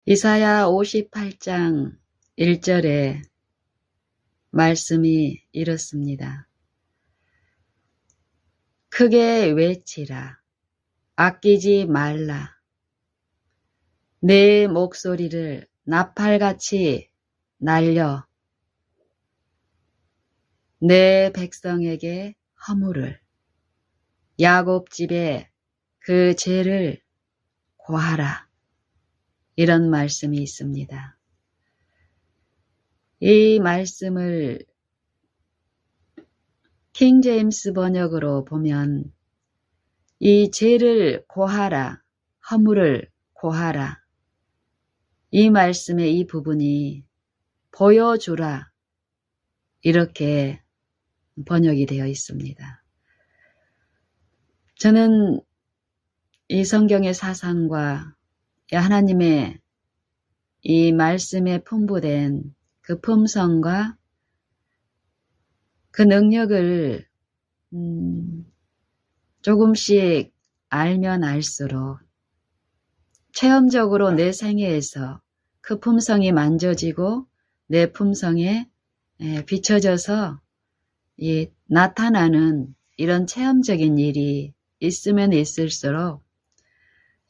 이사야 58장 1절에 말씀이 이렇습니다. 크게 외치라. 아끼지 말라. 내 목소리를 나팔같이 날려 내 백성에게 허물을 야곱 집에 그 죄를 고하라. 이런 말씀이 있습니다. 이 말씀을 킹 제임스 번역으로 보면 이 죄를 고하라, 허물을 고하라. 이 말씀의 이 부분이 보여주라 이렇게 번역이 되어 있습니다. 저는 이 성경의 사상과 하나님의 이 말씀에 풍부된 그 품성과 그 능력을 조금씩 알면 알수록 체험적으로 내 생애에서 그 품성이 만져지고 내 품성에 비춰져서 나타나는 이런 체험적인 일이 있으면 있을수록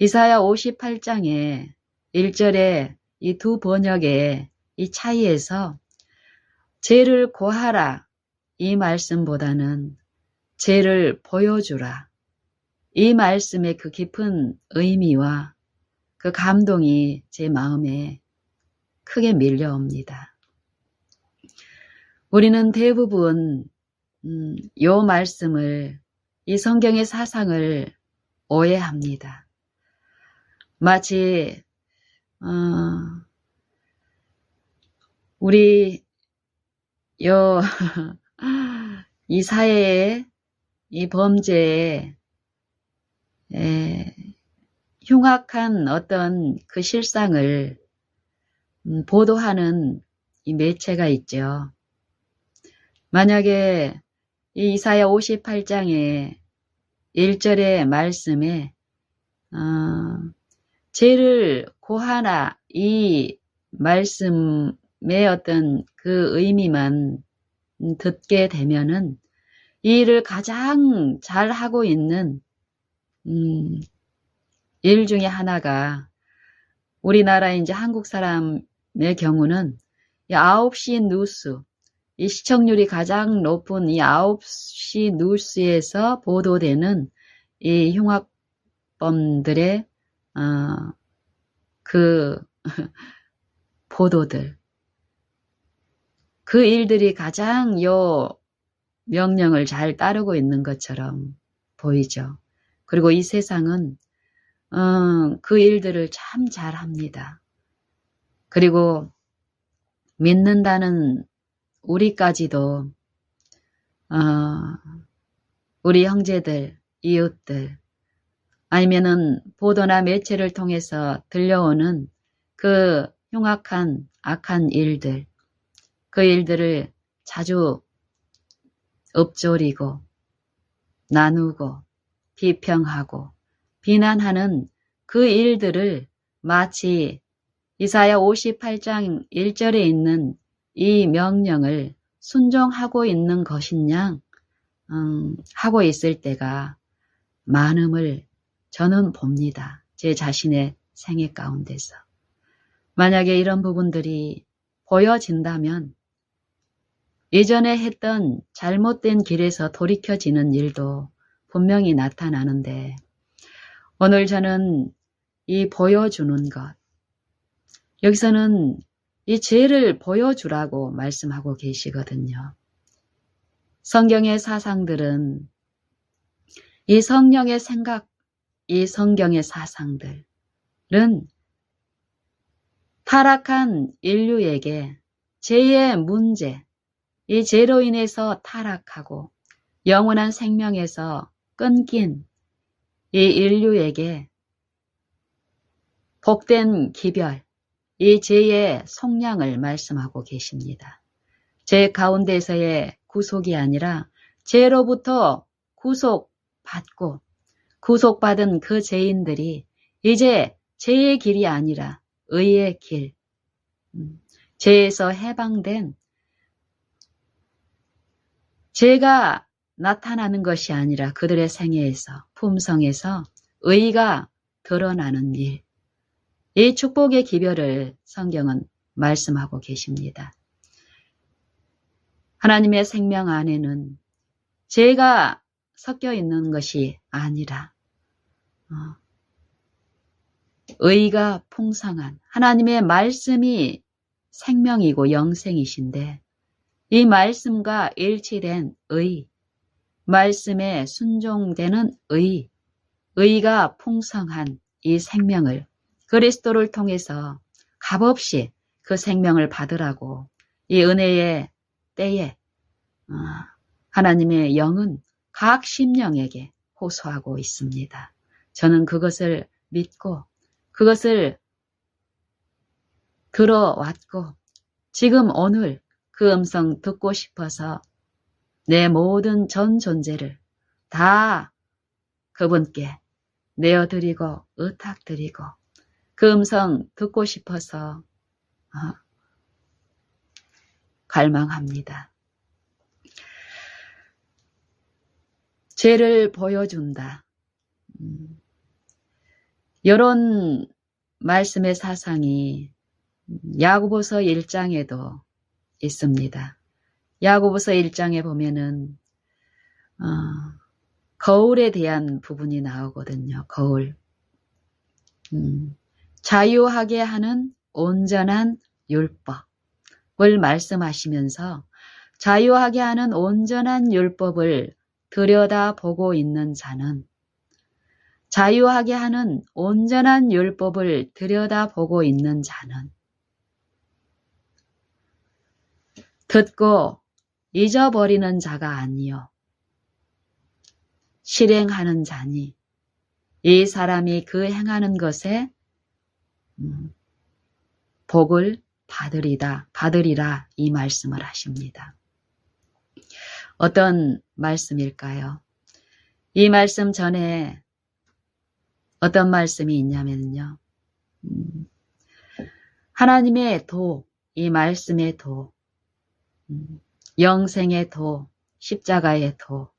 이사야 58장의 1절의 이 두 번역의 이 차이에서 죄를 고하라 이 말씀보다는 죄를 보여주라 이 말씀의 그 깊은 의미와 그 감동이 제 마음에 크게 밀려옵니다. 우리는 대부분 이 말씀을 이 성경의 사상을 오해합니다. 마치 우리 이 사회의 이 범죄에 흉악한 어떤 그 실상을 보도하는 이 매체가 있죠. 만약에 이 이사야 58장의 1절의 말씀에 죄를 고하라 이 말씀의 어떤 그 의미만 듣게 되면은 이 일을 가장 잘 하고 있는 일 중에 하나가 우리나라 이제 한국 사람의 경우는 이 9시 뉴스 이 시청률이 가장 높은 이 9시 뉴스에서 보도되는 이 흉악범들의 그 보도들 그 일들이 가장 요 명령을 잘 따르고 있는 것처럼 보이죠. 그리고 이 세상은 그 일들을 참 잘합니다. 그리고 믿는다는 우리까지도 우리 형제들, 이웃들 아니면은 보도나 매체를 통해서 들려오는 그 흉악한 악한 일들 그 일들을 자주 읊조리고 나누고 비평하고 비난하는 그 일들을 마치 이사야 58장 1절에 있는 이 명령을 순종하고 있는 것인 하고 있을 때가 많음을 저는 봅니다. 제 자신의 생애 가운데서. 만약에 이런 부분들이 보여진다면 예전에 했던 잘못된 길에서 돌이켜지는 일도 분명히 나타나는데 오늘 저는 이 보여주는 것 여기서는 이 죄를 보여주라고 말씀하고 계시거든요. 성경의 사상들은 이 성령의 생각, 이 성경의 사상들은 타락한 인류에게 죄의 문제, 이 죄로 인해서 타락하고 영원한 생명에서 끊긴 이 인류에게 복된 기별, 이 죄의 속량을 말씀하고 계십니다. 죄 가운데서의 구속이 아니라 죄로부터 구속받고 구속받은 그 죄인들이 이제 죄의 길이 아니라 의의 길, 죄에서 해방된, 죄가 나타나는 것이 아니라 그들의 생애에서, 품성에서 의가 드러나는 일, 이 축복의 기별을 성경은 말씀하고 계십니다. 하나님의 생명 안에는 죄가 섞여 있는 것이 아니라 의가 풍성한 하나님의 말씀이 생명이고 영생이신데 이 말씀과 일치된 의, 말씀에 순종되는 의가 풍성한 이 생명을 그리스도를 통해서 값없이 그 생명을 받으라고 이 은혜의 때에 하나님의 영은 각 심령에게 호소하고 있습니다. 저는 그것을 믿고 그것을 들어왔고 지금 오늘 그 음성 듣고 싶어서 내 모든 전 존재를 다 그분께 내어드리고 의탁드리고 그 음성 듣고 싶어서 갈망합니다. 죄를 보여준다. 이런 말씀의 사상이 야고보서 1장에도 있습니다. 야고보서 1장에 보면은 거울에 대한 부분이 나오거든요. 거울. 자유하게 하는 온전한 율법을 말씀하시면서 자유하게 하는 온전한 율법을 들여다보고 있는 자는 자유하게 하는 온전한 율법을 들여다보고 있는 자는 듣고 잊어버리는 자가 아니요 실행하는 자니 이 사람이 그 행하는 것에 복을 받으리라 이 말씀을 하십니다. 어떤 말씀일까요? 이 말씀 전에 어떤 말씀이 있냐면요. 하나님의 도, 이 말씀의 도, 영생의 도, 십자가의 도,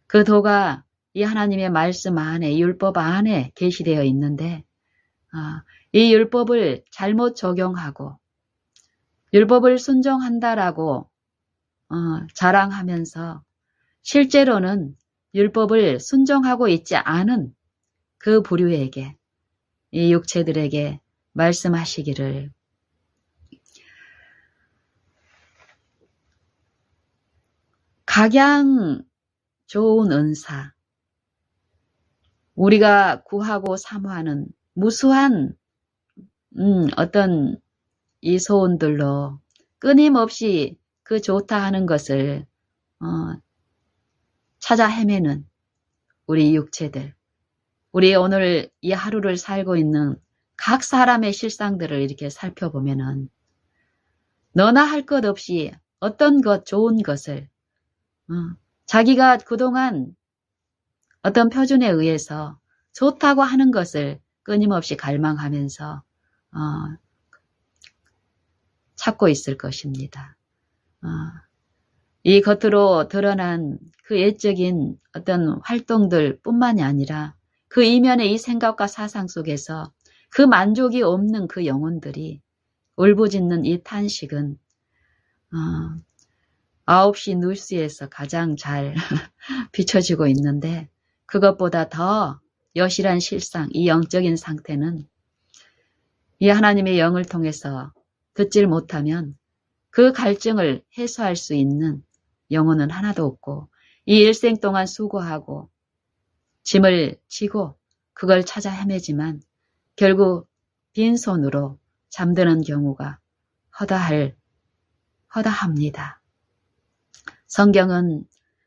그 도가 이 하나님의 말씀 안에, 율법 안에 계시되어 있는데 이 율법을 잘못 적용하고 율법을 순종한다라고 자랑하면서 실제로는 율법을 순종하고 있지 않은 그 부류에게 이 육체들에게 말씀하시기를 각양 좋은 은사 우리가 구하고 사모하는 무수한 어떤 이 소원들로 끊임없이 그 좋다 하는 것을 찾아 헤매는 우리 육체들 우리 오늘 이 하루를 살고 있는 각 사람의 실상들을 이렇게 살펴보면은 너나 할 것 없이 어떤 것 좋은 것을 자기가 그동안 어떤 표준에 의해서 좋다고 하는 것을 끊임없이 갈망하면서 찾고 있을 것입니다. 이 겉으로 드러난 그 외적인 어떤 활동들 뿐만이 아니라 그 이면의 이 생각과 사상 속에서 그 만족이 없는 그 영혼들이 울부짖는 이 탄식은 9시 뉴스에서 가장 잘 비춰지고 있는데 그것보다 더 여실한 실상, 이 영적인 상태는 이 하나님의 영을 통해서 듣질 못하면 그 갈증을 해소할 수 있는 영혼은 하나도 없고 이 일생 동안 수고하고 짐을 지고 그걸 찾아 헤매지만 결국 빈손으로 잠드는 경우가 허다합니다. 성경은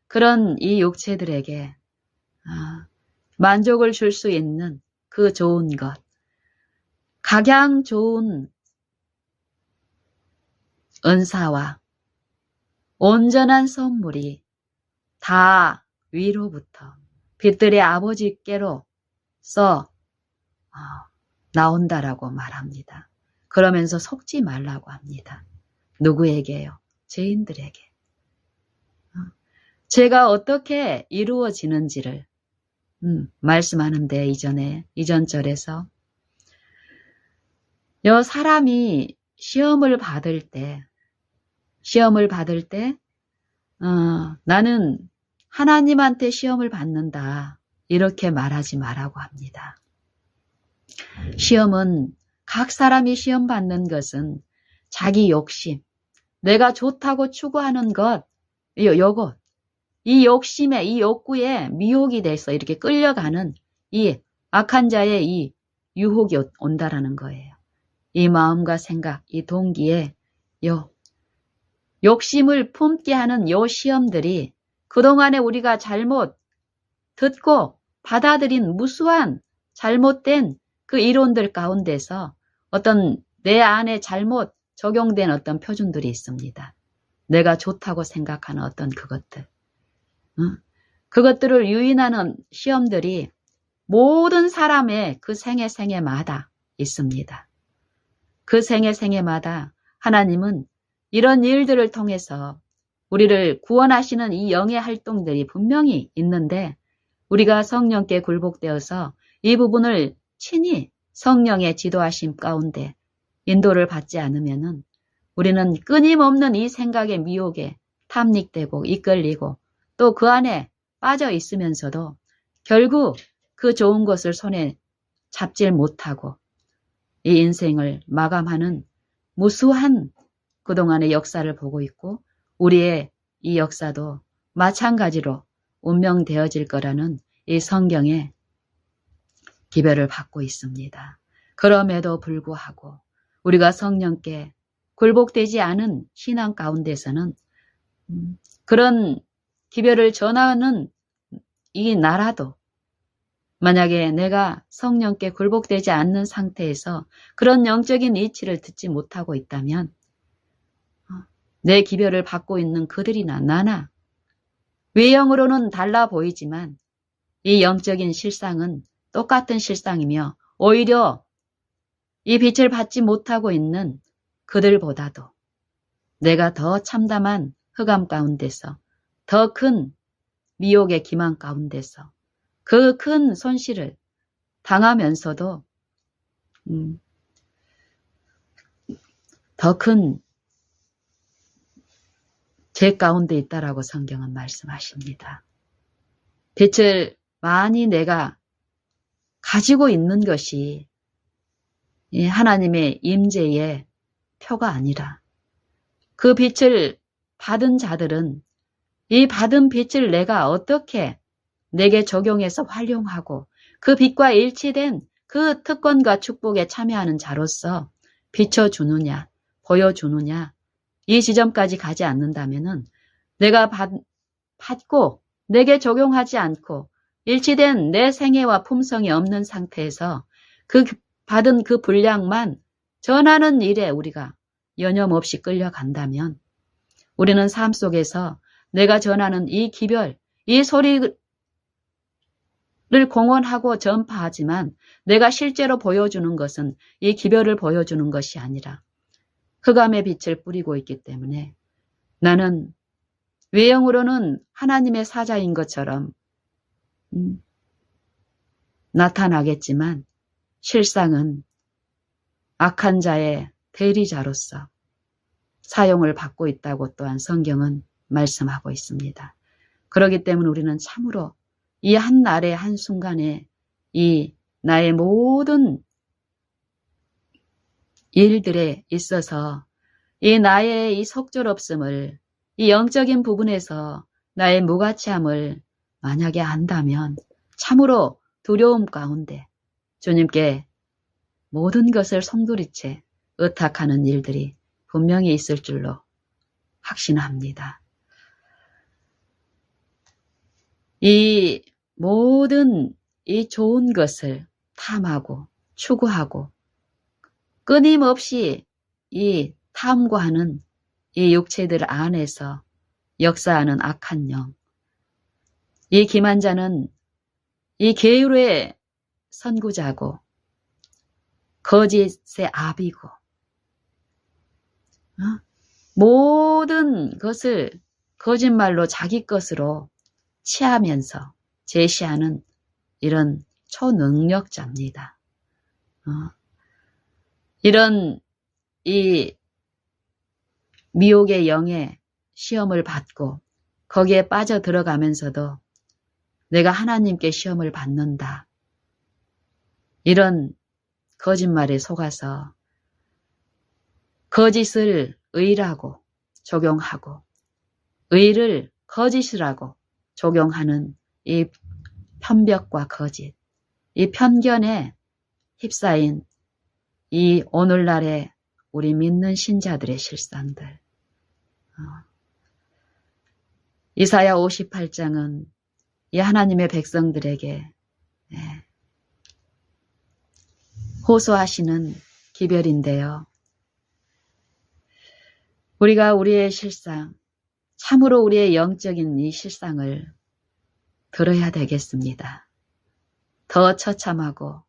그런 이 육체들에게 만족을 줄 수 있는 그 좋은 것, 각양 좋은 은사와 온전한 선물이 다 위로부터 빛들의 아버지께로서 나온다라고 말합니다. 그러면서 속지 말라고 합니다. 누구에게요? 죄인들에게. 죄가 어떻게 이루어지는지를 말씀하는데 이전 절에서 사람이 시험을 받을 때 나는 하나님한테 시험을 받는다. 이렇게 말하지 말라고 합니다. 시험은 각 사람이 시험 받는 것은 자기 욕심, 내가 좋다고 추구하는 것, 요것, 이 욕심에, 이 욕구에 미혹이 돼서 이렇게 끌려가는 이 악한 자의 이 유혹이 온다라는 거예요. 이 마음과 생각, 이 동기에 욕심을 품게 하는 요 시험들이 그동안에 우리가 잘못 듣고 받아들인 무수한 잘못된 그 이론들 가운데서 어떤 내 안에 잘못 적용된 어떤 표준들이 있습니다. 내가 좋다고 생각하는 어떤 그것들. 그것들을 유인하는 시험들이 모든 사람의 그 생애마다 있습니다. 그 생애마다 하나님은 이런 일들을 통해서 우리를 구원하시는 이 영의 활동들이 분명히 있는데 우리가 성령께 굴복되어서 이 부분을 친히 성령의 지도하심 가운데 인도를 받지 않으면은 우리는 끊임없는 이 생각의 미혹에 탐닉되고 이끌리고 또 그 안에 빠져 있으면서도 결국 그 좋은 것을 손에 잡질 못하고 이 인생을 마감하는 무수한 그동안의 역사를 보고 있고 우리의 이 역사도 마찬가지로 운명되어질 거라는 이 성경의 기별을 받고 있습니다. 그럼에도 불구하고 우리가 성령께 굴복되지 않은 신앙 가운데서는 그런 기별을 전하는 이 나라도 만약에 내가 성령께 굴복되지 않는 상태에서 그런 영적인 이치를 듣지 못하고 있다면 내 기별을 받고 있는 그들이나 나나 외형으로는 달라 보이지만 이 영적인 실상은 똑같은 실상이며 오히려 이 빛을 받지 못하고 있는 그들보다도 내가 더 참담한 흑암 가운데서 더 큰 미혹의 기만 가운데서 그 큰 손실을 당하면서도 더 큰 죄 가운데 있다라고 성경은 말씀하십니다. 빛을 많이 내가 가지고 있는 것이 하나님의 임재의 표가 아니라 그 빛을 받은 자들은 이 받은 빛을 내가 어떻게 내게 적용해서 활용하고 그 빛과 일치된 그 특권과 축복에 참여하는 자로서 비춰주느냐, 보여주느냐 이 지점까지 가지 않는다면은 내가 받고 내게 적용하지 않고 일치된 내 생애와 품성이 없는 상태에서 그 받은 그 분량만 전하는 일에 우리가 여념없이 끌려간다면 우리는 삶 속에서 내가 전하는 이 기별, 이 소리를 공헌하고 전파하지만 내가 실제로 보여주는 것은 이 기별을 보여주는 것이 아니라 흑암의 빛을 뿌리고 있기 때문에 나는 외형으로는 하나님의 사자인 것처럼 나타나겠지만 실상은 악한 자의 대리자로서 사용을 받고 있다고 또한 성경은 말씀하고 있습니다. 그렇기 때문에 우리는 참으로 이 한날의 한순간에 이 나의 모든 일들에 있어서 이 나의 이 속절없음을 이 영적인 부분에서 나의 무가치함을 만약에 안다면 참으로 두려움 가운데 주님께 모든 것을 송두리째 의탁하는 일들이 분명히 있을 줄로 확신합니다. 이 모든 이 좋은 것을 탐하고 추구하고 끊임없이 이 탐구하는 이 육체들 안에서 역사하는 악한 영, 이 기만자는 이 계율의 선구자고 거짓의 아비고 모든 것을 거짓말로 자기 것으로 취하면서 제시하는 이런 초능력자입니다. 이런 이 미혹의 영에 시험을 받고 거기에 빠져 들어가면서도 내가 하나님께 시험을 받는다. 이런 거짓말에 속아서 거짓을 의라고 적용하고 의를 거짓이라고 적용하는 이 편벽과 거짓, 이 편견에 휩싸인 이 오늘날의 우리 믿는 신자들의 실상들. 이사야 58장은 이 하나님의 백성들에게 호소하시는 기별인데요. 우리가 우리의 실상, 참으로 우리의 영적인 이 실상을 들어야 되겠습니다. 더 처참하고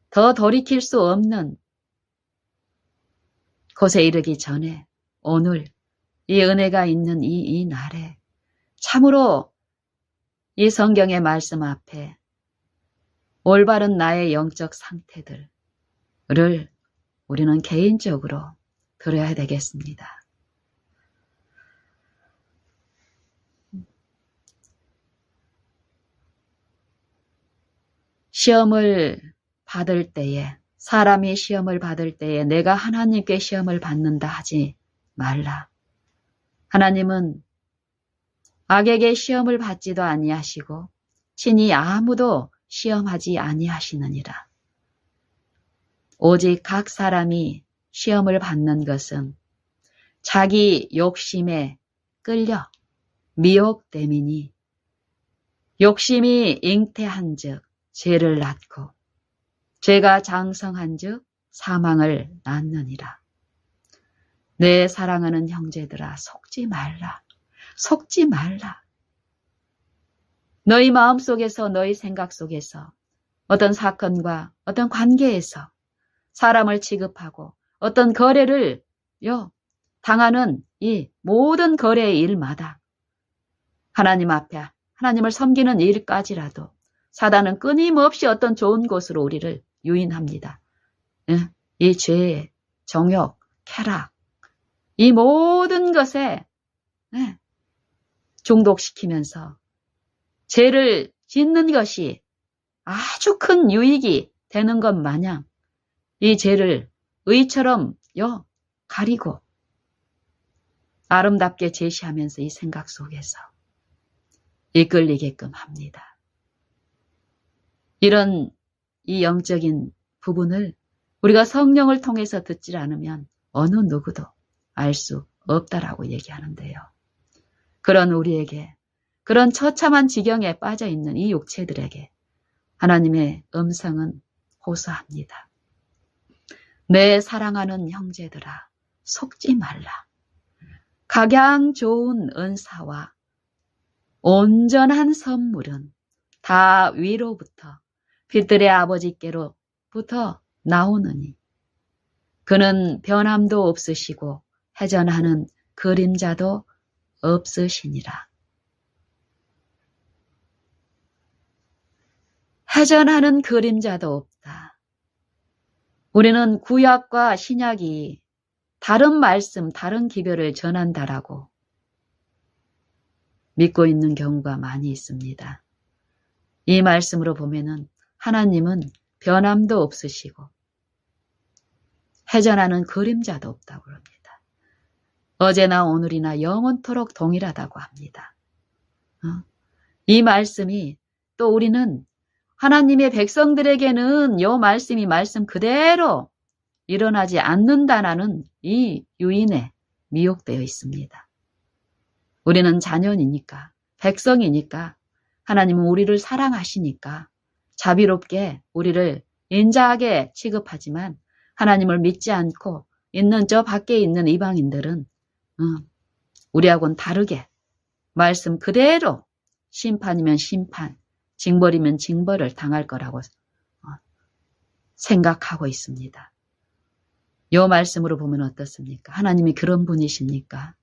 더 돌이킬 수 없는 곳에 이르기 전에 오늘 이 은혜가 있는 이 날에 참으로 이 성경의 말씀 앞에 올바른 나의 영적 상태들을 우리는 개인적으로 들어야 되겠습니다. 시험을 받을 때에, 사람이 시험을 받을 때에 내가 하나님께 시험을 받는다 하지 말라. 하나님은 악에게 시험을 받지도 아니하시고 친히 아무도 시험하지 아니하시느니라. 오직 각 사람이 시험을 받는 것은 자기 욕심에 끌려 미혹됨이니 욕심이 잉태한 즉 죄를 낳고 죄가 장성한 즉 사망을 낳느니라. 내 사랑하는 형제들아 속지 말라. 속지 말라. 너희 마음속에서 너희 생각 속에서 어떤 사건과 어떤 관계에서 사람을 취급하고 어떤 거래를 당하는 이 모든 거래의 일마다 하나님 앞에 하나님을 섬기는 일까지라도 사단은 끊임없이 어떤 좋은 곳으로 우리를 유인합니다. 이 죄, 정욕, 쾌락, 이 모든 것에 중독시키면서 죄를 짓는 것이 아주 큰 유익이 되는 것 마냥 이 죄를 의처럼 가리고 아름답게 제시하면서 이 생각 속에서 이끌리게끔 합니다. 이런 이 영적인 부분을 우리가 성령을 통해서 듣지 않으면 어느 누구도 알 수 없다라고 얘기하는데요. 그런 우리에게, 그런 처참한 지경에 빠져 있는 이 육체들에게 하나님의 음성은 호소합니다. 내 사랑하는 형제들아, 속지 말라. 각양 좋은 은사와 온전한 선물은 다 위로부터 빛들의 아버지께로부터 나오느니 그는 변함도 없으시고 회전하는 그림자도 없으시니라. 회전하는 그림자도 없다. 우리는 구약과 신약이 다른 말씀, 다른 기별을 전한다라고 믿고 있는 경우가 많이 있습니다. 이 말씀으로 보면은 하나님은 변함도 없으시고 회전하는 그림자도 없다고 합니다. 어제나 오늘이나 영원토록 동일하다고 합니다. 이 말씀이 또 우리는 하나님의 백성들에게는 이 말씀이 말씀 그대로 일어나지 않는다라는 이 유인에 미혹되어 있습니다. 우리는 자녀이니까, 백성이니까, 하나님은 우리를 사랑하시니까 자비롭게 우리를 인자하게 취급하지만 하나님을 믿지 않고 있는 저 밖에 있는 이방인들은 우리하고는 다르게 말씀 그대로 심판이면 심판, 징벌이면 징벌을 당할 거라고 생각하고 있습니다. 요 말씀으로 보면 어떻습니까? 하나님이 그런 분이십니까?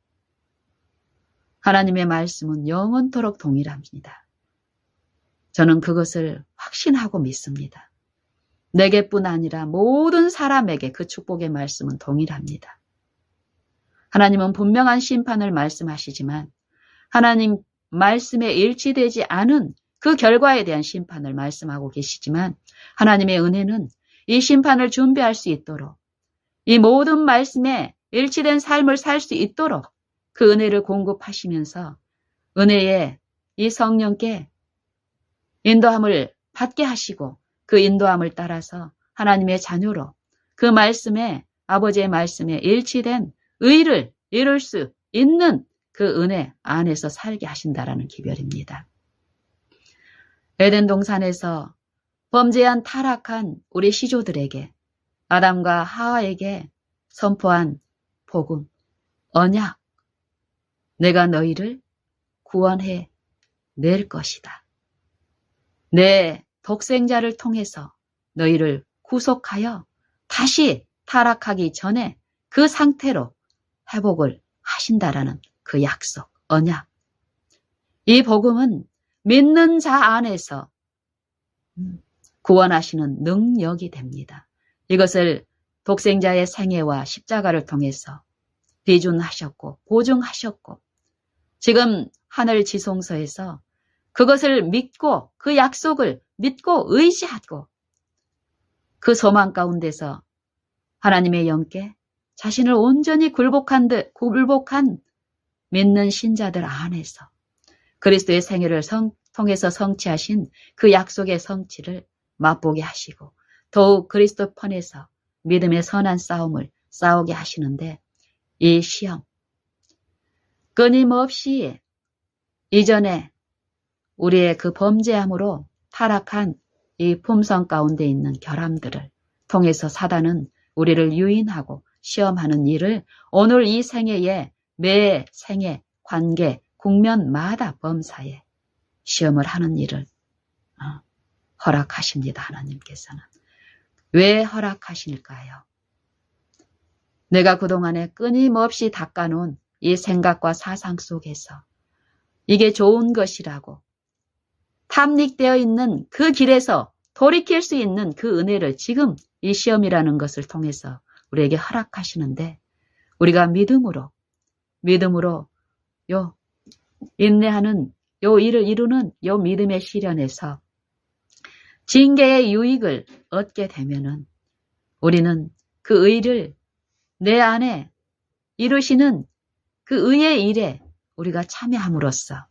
하나님의 말씀은 영원토록 동일합니다. 저는 그것을 확신하고 믿습니다. 내게뿐 아니라 모든 사람에게 그 축복의 말씀은 동일합니다. 하나님은 분명한 심판을 말씀하시지만 하나님 말씀에 일치되지 않은 그 결과에 대한 심판을 말씀하고 계시지만 하나님의 은혜는 이 심판을 준비할 수 있도록 이 모든 말씀에 일치된 삶을 살 수 있도록 그 은혜를 공급하시면서 은혜의 이 성령께 인도함을 받게 하시고 그 인도함을 따라서 하나님의 자녀로 그 말씀에 아버지의 말씀에 일치된 의를 이룰 수 있는 그 은혜 안에서 살게 하신다라는 기별입니다. 에덴 동산에서 범죄한 타락한 우리 시조들에게 아담과 하와에게 선포한 복음, 언약, 내가 너희를 구원해 낼 것이다. 내 독생자를 통해서 너희를 구속하여 다시 타락하기 전에 그 상태로 회복을 하신다라는 그 약속, 언약. 이 복음은 믿는 자 안에서 구원하시는 능력이 됩니다. 이것을 독생자의 생애와 십자가를 통해서 비준하셨고 보증하셨고 지금 하늘 지성소에서 그것을 믿고 그 약속을 믿고 의지하고 그 소망 가운데서 하나님의 영께 자신을 온전히 굴복한 믿는 신자들 안에서 그리스도의 생애를 통해서 성취하신 그 약속의 성취를 맛보게 하시고 더욱 그리스도 편에서 믿음의 선한 싸움을 싸우게 하시는데 이 시험 끊임없이 이전에 우리의 그 범죄함으로 타락한 이 품성 가운데 있는 결함들을 통해서 사단은 우리를 유인하고 시험하는 일을 오늘 이 생애에 매 생애, 관계, 국면마다 범사에 시험을 하는 일을 허락하십니다. 하나님께서는. 왜 허락하실까요? 내가 그동안에 끊임없이 닦아놓은 이 생각과 사상 속에서 이게 좋은 것이라고 탐닉되어 있는 그 길에서 돌이킬 수 있는 그 은혜를 지금 이 시험이라는 것을 통해서 우리에게 허락하시는데 우리가 믿음으로 요 인내하는 요 일을 이루는 요 믿음의 시련에서 징계의 유익을 얻게 되면은 우리는 그 의를 내 안에 이루시는 그 의의 일에 우리가 참여함으로써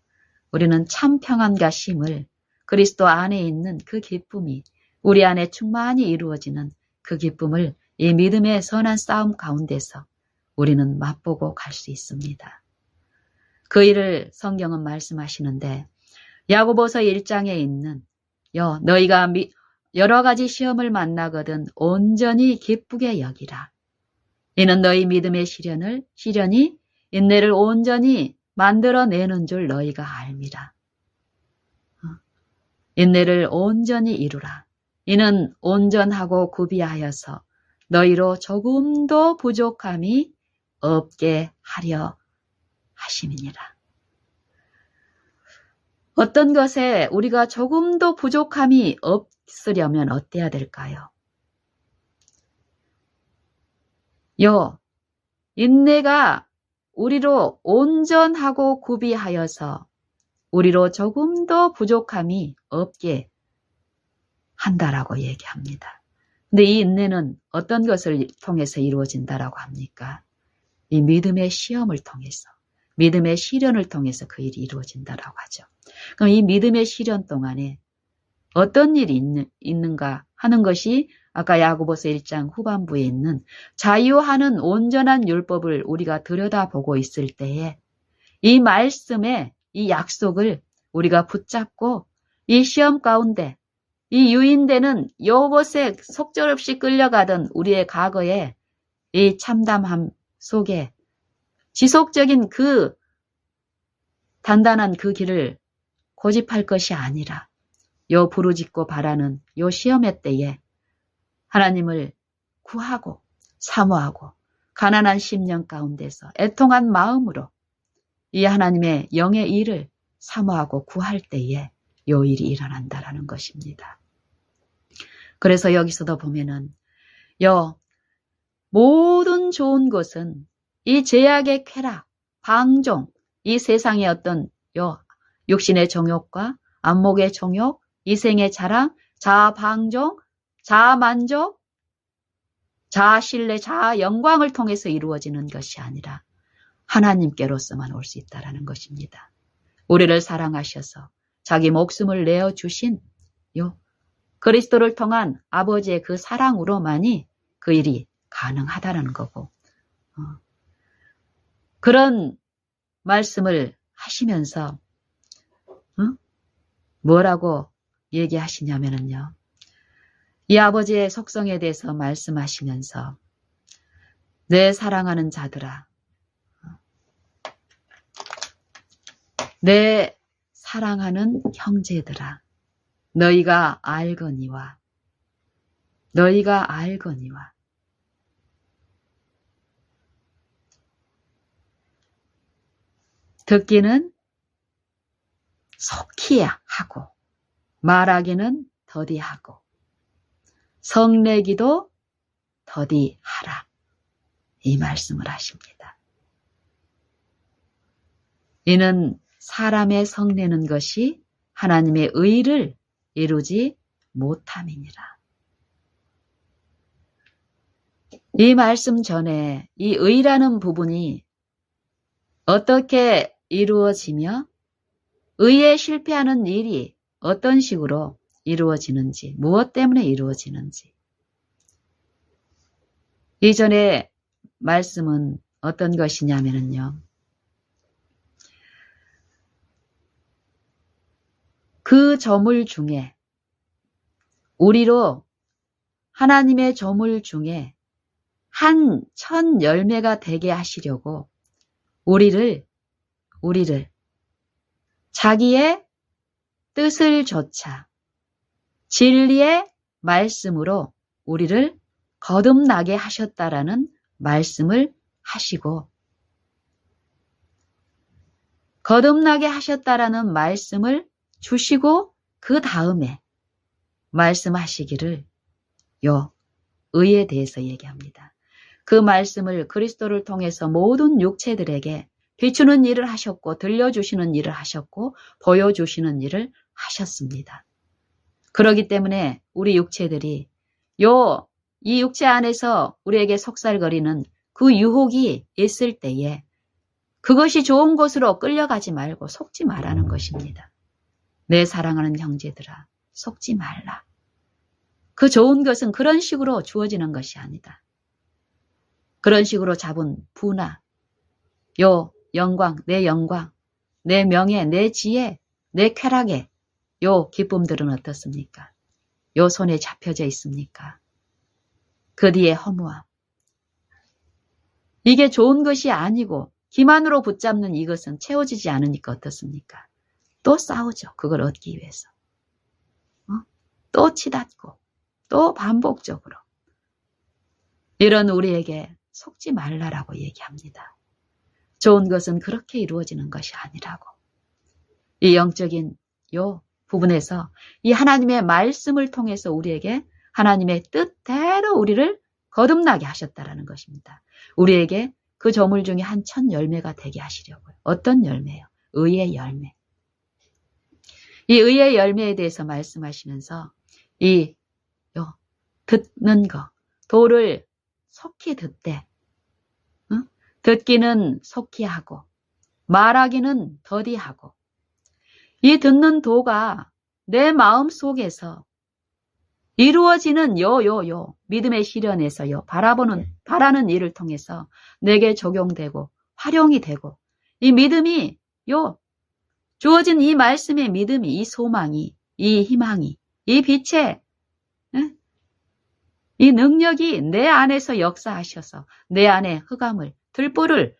우리는 참 평안과 쉼을 그리스도 안에 있는 그 기쁨이 우리 안에 충만히 이루어지는 그 기쁨을 이 믿음의 선한 싸움 가운데서 우리는 맛보고 갈 수 있습니다. 그 일을 성경은 말씀하시는데 야고보서 1장에 있는 너희가 여러 가지 시험을 만나거든 온전히 기쁘게 여기라. 이는 너희 믿음의 시련이 인내를 온전히 만들어내는 줄 너희가 알미라. 인내를 온전히 이루라. 이는 온전하고 구비하여서 너희로 조금도 부족함이 없게 하려 하심이니라. 어떤 것에 우리가 조금도 부족함이 없으려면 어때야 될까요? 인내가 우리로 온전하고 구비하여서 우리로 조금도 부족함이 없게 한다라고 얘기합니다. 근데 이 인내는 어떤 것을 통해서 이루어진다라고 합니까? 이 믿음의 시험을 통해서, 믿음의 시련을 통해서 그 일이 이루어진다라고 하죠. 그럼 이 믿음의 시련 동안에 어떤 일이 있는가 하는 것이 아까 야고보서 1장 후반부에 있는 자유하는 온전한 율법을 우리가 들여다보고 있을 때에 이 말씀의 이 약속을 우리가 붙잡고 이 시험 가운데 이 유인되는 요것에 속절없이 끌려가던 우리의 과거의 이 참담함 속에 지속적인 그 단단한 그 길을 고집할 것이 아니라 요 부르짖고 바라는 요 시험의 때에 하나님을 구하고 사모하고 가난한 심령 가운데서 애통한 마음으로 이 하나님의 영의 일을 사모하고 구할 때에 요 일이 일어난다라는 것입니다. 그래서 여기서도 보면은 모든 좋은 것은 이 제약의 쾌락, 방종, 이 세상의 어떤 육신의 정욕과 안목의 정욕, 이생의 자랑, 자아 방종, 자아 만족, 자아 신뢰, 자아 영광을 통해서 이루어지는 것이 아니라 하나님께로서만 올 수 있다라는 것입니다. 우리를 사랑하셔서 자기 목숨을 내어주신 그리스도를 통한 아버지의 그 사랑으로만이 그 일이 가능하다라는 거고, 그런 말씀을 하시면서 뭐라고 얘기하시냐면요, 이 아버지의 속성에 대해서 말씀하시면서 내 사랑하는 자들아, 내 사랑하는 형제들아, 너희가 알거니와 듣기는 속히 하고 말하기는 더디하고 성내기도 더디하라, 이 말씀을 하십니다. 이는 사람의 성내는 것이 하나님의 의를 이루지 못함이니라. 이 말씀 전에 이 의라는 부분이 어떻게 이루어지며 의에 실패하는 일이 어떤 식으로 이루어지는지, 무엇 때문에 이루어지는지, 이전에 말씀은 어떤 것이냐면요, 그 저물 중에, 우리로 하나님의 저물 중에 한 천 열매가 되게 하시려고 우리를 자기의 뜻을 조차 진리의 말씀으로 우리를 거듭나게 하셨다라는 말씀을 하시고, 거듭나게 하셨다라는 말씀을 주시고 그 다음에 말씀하시기를 의에 대해서 얘기합니다. 그 말씀을 그리스도를 통해서 모든 육체들에게 비추는 일을 하셨고, 들려주시는 일을 하셨고, 보여주시는 일을 하셨습니다. 그렇기 때문에 우리 육체들이 이 육체 안에서 우리에게 속살거리는 그 유혹이 있을 때에 그것이 좋은 곳으로 끌려가지 말고 속지 말라는 것입니다. 내 사랑하는 형제들아, 속지 말라. 그 좋은 것은 그런 식으로 주어지는 것이 아니다. 그런 식으로 잡은 부나 영광, 내 명예, 내 지혜, 내 쾌락의 기쁨들은 어떻습니까? 손에 잡혀져 있습니까? 그 뒤에 허무함. 이게 좋은 것이 아니고 기만으로 붙잡는 이것은 채워지지 않으니까 어떻습니까? 또 싸우죠. 그걸 얻기 위해서. 또 치닫고 또 반복적으로. 이런 우리에게 속지 말라라고 얘기합니다. 좋은 것은 그렇게 이루어지는 것이 아니라고. 이 영적인 부분에서 이 하나님의 말씀을 통해서 우리에게 하나님의 뜻대로 우리를 거듭나게 하셨다라는 것입니다. 우리에게 그 저물 중에 한 천 열매가 되게 하시려고요. 어떤 열매요? 의의 열매. 이 의의 열매에 대해서 말씀하시면서 듣는 거, 도를 속히 듣되, 듣기는 속히 하고 말하기는 더디하고, 이 듣는 도가 내 마음 속에서 이루어지는 믿음의 실현에서 바라는 일을 통해서 내게 적용되고 활용이 되고, 이 믿음이 주어진 이 말씀의 믿음이, 이 소망이, 이 희망이, 이 빛의 이 능력이 내 안에서 역사하셔서 내 안에 흑암을, 들보를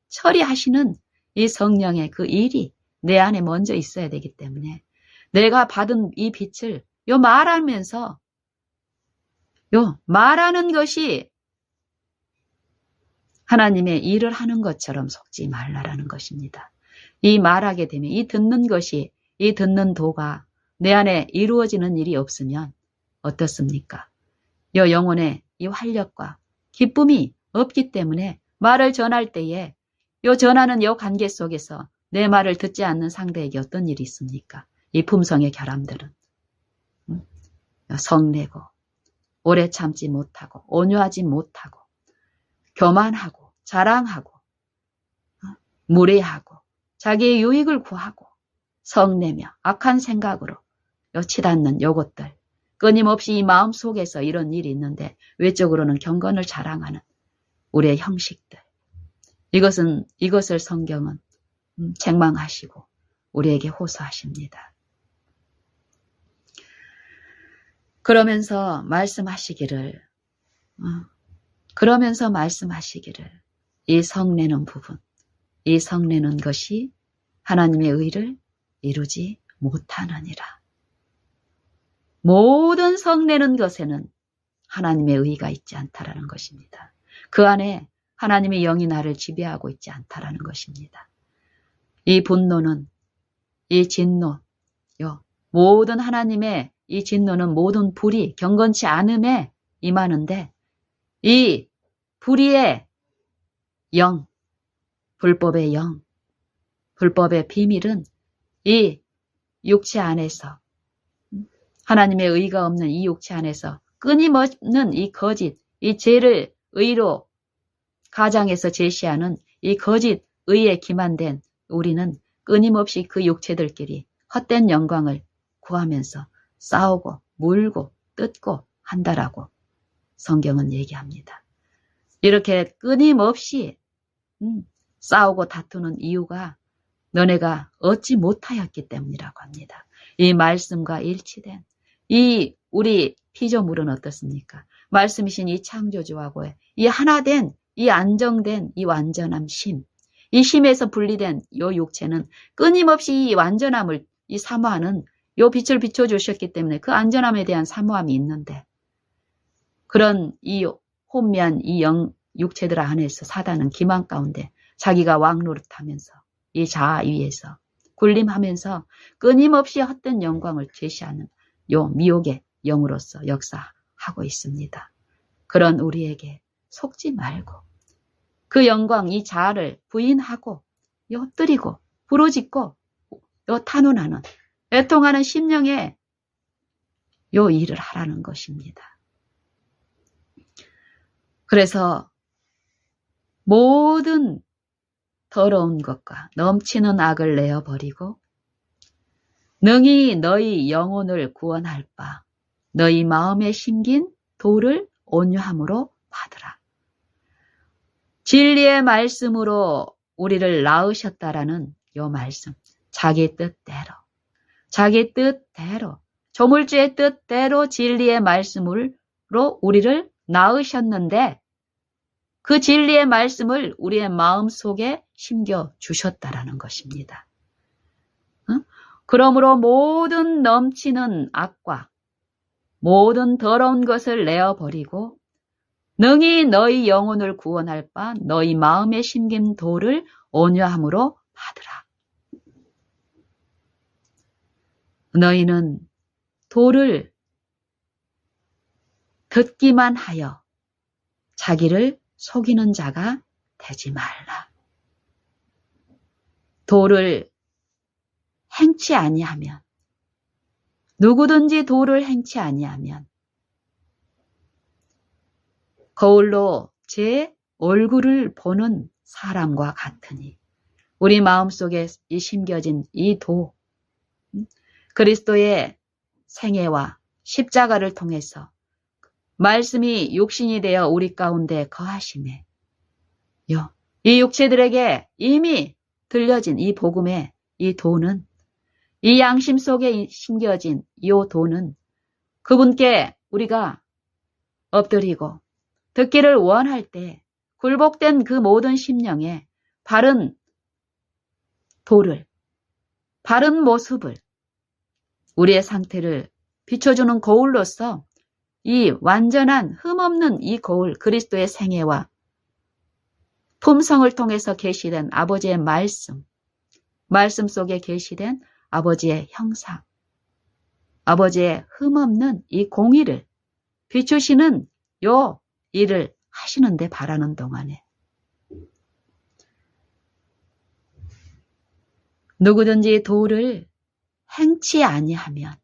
처리하시는 이 성령의 그 일이 내 안에 먼저 있어야 되기 때문에, 내가 받은 이 빛을 말하면서 말하는 것이 하나님의 일을 하는 것처럼 속지 말라라는 것입니다. 이 말하게 되면 이 듣는 것이, 이 듣는 도가 내 안에 이루어지는 일이 없으면 어떻습니까? 여 영혼의 이 활력과 기쁨이 없기 때문에 말을 전할 때에 요 전하는 요 관계 속에서 내 말을 듣지 않는 상대에게 어떤 일이 있습니까? 이 품성의 결함들은 성내고 오래 참지 못하고 온유하지 못하고 교만하고 자랑하고 무례하고 자기의 유익을 구하고 성내며 악한 생각으로 치닫는 요것들 끊임없이 이 마음 속에서 이런 일이 있는데 외적으로는 경건을 자랑하는 우리의 형식들 이것을 성경은 책망하시고 우리에게 호소하십니다. 그러면서 말씀하시기를 이 성내는 부분, 이 성내는 것이 하나님의 의를 이루지 못하느니라. 모든 성내는 것에는 하나님의 의가 있지 않다라는 것입니다. 그 안에 하나님의 영이 나를 지배하고 있지 않다라는 것입니다. 이 분노는, 이 진노, 모든 하나님의 이 진노는 모든 불이 경건치 않음에 임하는데 이 불의의 영, 불법의 영, 불법의 비밀은 이 육체 안에서 하나님의 의가 없는 이 육체 안에서 끊임없는 이 거짓, 이 죄를 의로 가장해서 제시하는 이 거짓 의에 기만된 우리는 끊임없이 그 육체들끼리 헛된 영광을 구하면서 싸우고 물고 뜯고 한다라고 성경은 얘기합니다. 이렇게 끊임없이 싸우고 다투는 이유가 너네가 얻지 못하였기 때문이라고 합니다. 이 말씀과 일치된 이 우리 피조물은 어떻습니까? 말씀이신 이 창조주하고의 이 하나된 이 안정된 이 완전함 심, 이 심에서 분리된 요 육체는 끊임없이 이 완전함을 이 사모하는 요 빛을 비춰주셨기 때문에 그 안전함에 대한 사모함이 있는데 그런 이 혼미한 이 육체들 안에서 사단은 기만 가운데 자기가 왕노릇하면서 이 자아 위에서 군림하면서 끊임없이 헛된 영광을 제시하는 요 미혹의 영으로서 역사하고 있습니다. 그런 우리에게 속지 말고 그 영광 이 자아를 부인하고 엎드리고 부르짖고 탄원하는 애통하는 심령에 요 일을 하라는 것입니다. 그래서 모든 더러운 것과 넘치는 악을 내어버리고 능히 너희 영혼을 구원할 바 너희 마음에 심긴 도를 온유함으로 받으라. 진리의 말씀으로 우리를 낳으셨다라는 요 말씀, 자기 뜻대로 조물주의 뜻대로 진리의 말씀으로 우리를 낳으셨는데 그 진리의 말씀을 우리의 마음속에 심겨 주셨다라는 것입니다. 그러므로 모든 넘치는 악과 모든 더러운 것을 내어버리고 능히 너희 영혼을 구원할 바 너희 마음에 심긴 도를 온유함으로 받으라. 너희는 도를 듣기만 하여 자기를 속이는 자가 되지 말라. 도를 행치 아니하면 누구든지 도를 행치 아니하면 거울로 제 얼굴을 보는 사람과 같으니 우리 마음속에 이 심겨진 이 도 그리스도의 생애와 십자가를 통해서 말씀이 육신이 되어 우리 가운데 거하심에 이 육체들에게 이미 들려진 이 복음의 이 도는 이 양심 속에 심겨진 이 도는 그분께 우리가 엎드리고 듣기를 원할 때 굴복된 그 모든 심령에 바른 도를 바른 모습을 우리의 상태를 비춰주는 거울로서 이 완전한 흠없는 이 거울 그리스도의 생애와 품성을 통해서 계시된 아버지의 말씀 속에 계시된 아버지의 형상, 아버지의 흠없는 이 공의를 비추시는 요 일을 하시는데 바라는 동안에 누구든지 도를 행치 아니하면,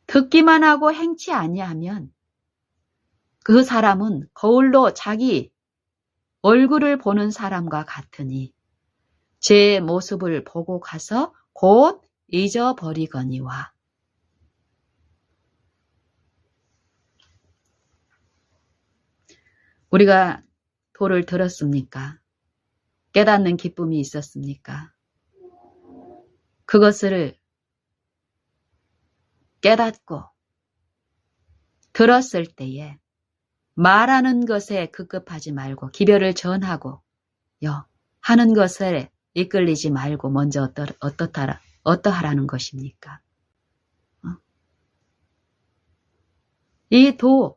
듣기만 하고 행치 아니하면 그 사람은 거울로 자기 얼굴을 보는 사람과 같으니 제 모습을 보고 가서 곧 잊어버리거니와. 우리가 도를 들었습니까? 깨닫는 기쁨이 있었습니까? 그것을 깨닫고 들었을 때에 말하는 것에 급급하지 말고 기별을 전하고 하는 것에 이끌리지 말고 먼저 어떠하라는 것입니까? 이 도,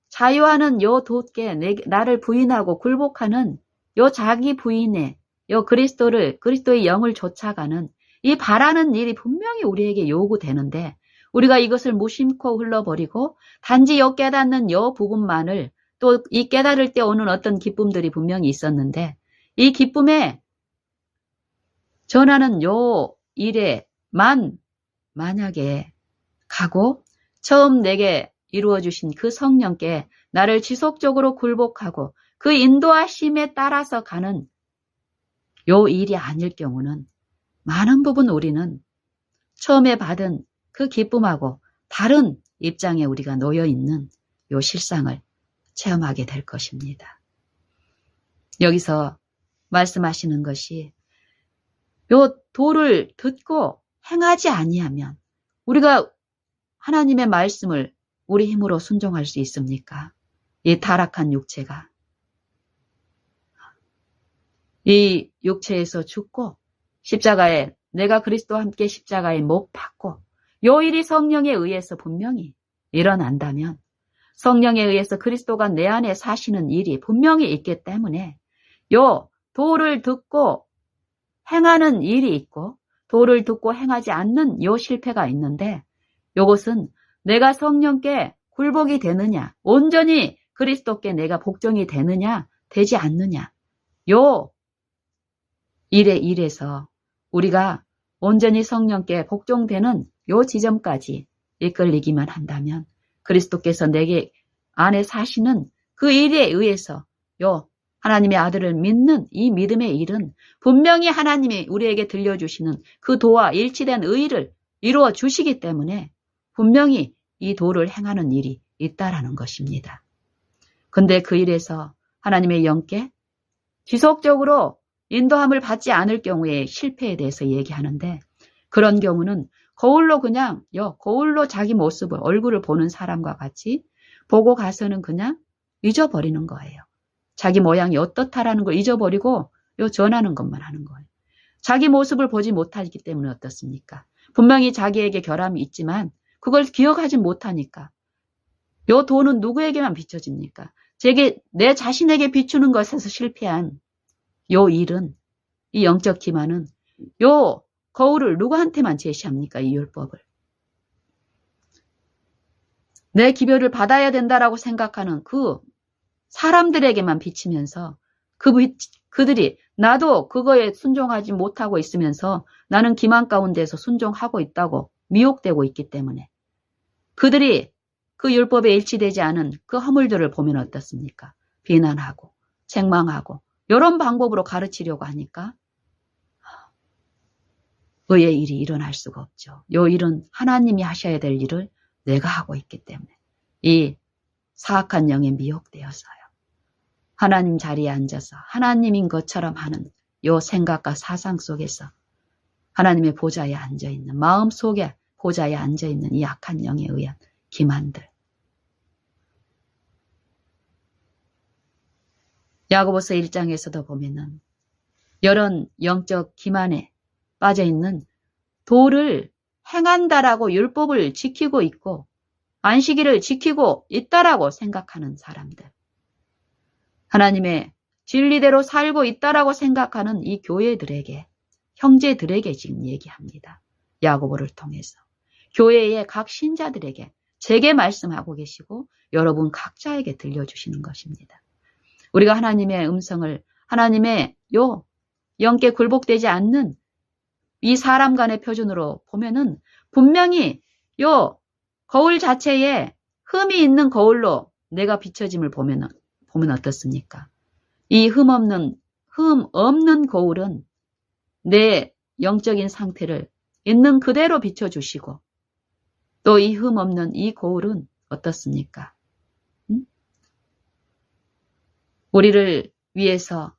자유하는 요 도께 나를 부인하고 굴복하는 요 자기 부인의 요 그리스도의 영을 쫓아가는 이 바라는 일이 분명히 우리에게 요구되는데 우리가 이것을 무심코 흘러버리고 단지 요 깨닫는 요 부분만을 또 이 깨달을 때 오는 어떤 기쁨들이 분명히 있었는데 이 기쁨에 전하는 요 일에만 만약에 가고 처음 내게 이루어 주신 그 성령께 나를 지속적으로 굴복하고 그 인도하심에 따라서 가는 요 일이 아닐 경우는 많은 부분 우리는 처음에 받은 그 기쁨하고 다른 입장에 우리가 놓여 있는 요 실상을 체험하게 될 것입니다. 여기서 말씀하시는 것이 요 도를 듣고 행하지 아니하면 우리가 하나님의 말씀을 우리 힘으로 순종할 수 있습니까? 이 타락한 육체가 이 육체에서 죽고 십자가에 내가 그리스도와 함께 십자가에 못 박고 요 일이 성령에 의해서 분명히 일어난다면 성령에 의해서 그리스도가 내 안에 사시는 일이 분명히 있기 때문에 요 도를 듣고 행하는 일이 있고 도를 듣고 행하지 않는 요 실패가 있는데 요것은 내가 성령께 굴복이 되느냐 온전히 그리스도께 내가 복종이 되느냐 되지 않느냐 요 일에서 우리가 온전히 성령께 복종되는 요 지점까지 이끌리기만 한다면 그리스도께서 내게 안에 사시는 그 일에 의해서 요 하나님의 아들을 믿는 이 믿음의 일은 분명히 하나님이 우리에게 들려주시는 그 도와 일치된 의의를 이루어 주시기 때문에 분명히 이 도를 행하는 일이 있다라는 것입니다. 근데 그 일에서 하나님의 영께 지속적으로 인도함을 받지 않을 경우에 실패에 대해서 얘기하는데 그런 경우는 거울로 그냥 거울로 자기 모습을 얼굴을 보는 사람과 같이 보고 가서는 그냥 잊어버리는 거예요. 자기 모양이 어떻다라는 걸 잊어버리고 전하는 것만 하는 거예요. 자기 모습을 보지 못하기 때문에 어떻습니까? 분명히 자기에게 결함이 있지만 그걸 기억하지 못하니까 요 도는 누구에게만 비춰집니까? 내 자신에게 비추는 것에서 실패한 요 일은 이 영적 기만은 요 거울을 누구한테만 제시합니까? 이 율법을. 내 기별을 받아야 된다라고 생각하는 그 사람들에게만 비치면서 그들이 나도 그거에 순종하지 못하고 있으면서 나는 기만 가운데서 순종하고 있다고 미혹되고 있기 때문에 그들이 그 율법에 일치되지 않은 그 허물들을 보면 어떻습니까? 비난하고 책망하고 이런 방법으로 가르치려고 하니까 의의 일이 일어날 수가 없죠. 이 일은 하나님이 하셔야 될 일을 내가 하고 있기 때문에 이 사악한 영에 미혹되어서요. 하나님 자리에 앉아서 하나님인 것처럼 하는 이 생각과 사상 속에서 하나님의 보좌에 앉아있는 마음 속에 보좌에 앉아있는 이 악한 영에 의한 기만들. 야고보서 1장에서도 보면은 이런 영적 기만에 빠져있는 도를 행한다라고 율법을 지키고 있고 안식일을 지키고 있다라고 생각하는 사람들. 하나님의 진리대로 살고 있다라고 생각하는 이 교회들에게, 형제들에게 지금 얘기합니다. 야고보를 통해서. 교회의 각 신자들에게 제게 말씀하고 계시고 여러분 각자에게 들려주시는 것입니다. 우리가 하나님의 음성을, 하나님의 영께 굴복되지 않는 이 사람 간의 표준으로 보면은 분명히 거울 자체에 흠이 있는 거울로 내가 비춰짐을 보면 어떻습니까? 이 흠 없는 거울은 내 영적인 상태를 있는 그대로 비춰주시고, 또 이 흠 없는 이 거울은 어떻습니까? 우리를 위해서